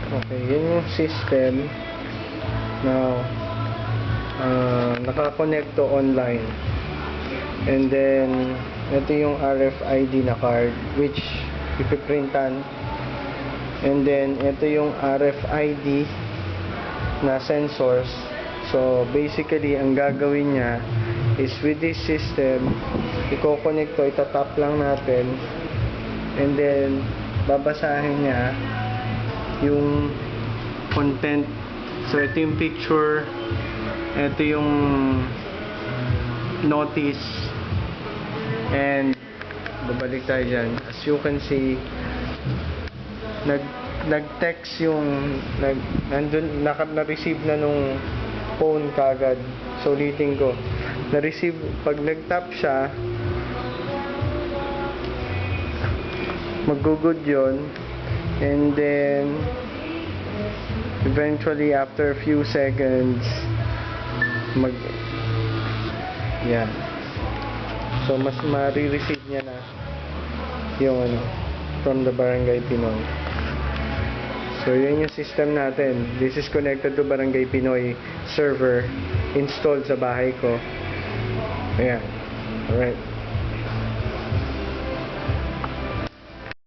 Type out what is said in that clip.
Okay, yun yung system. Now, nakakonect to online. And then, ito yung RFID na card, which ipiprintan. And then, ito yung RFID na sensors. So, basically, ang gagawin niya is with this system, i-connect to, itatap lang natin. And then, babasahin niya yung content. So, ito yung picture, ito yung notice, and babalik tayo dyan. As you can see, nag-text yung na-receive na nung phone kagad. So, ulitin ko, na-receive, pag nag-tap siya, mag-good yun. And then eventually after a few seconds yan. So mas ma-receive niya na yung from the Barangay Pinoy. So yun yung system natin. This is connected to Barangay Pinoy server installed sa bahay ko. Ayan. Alright.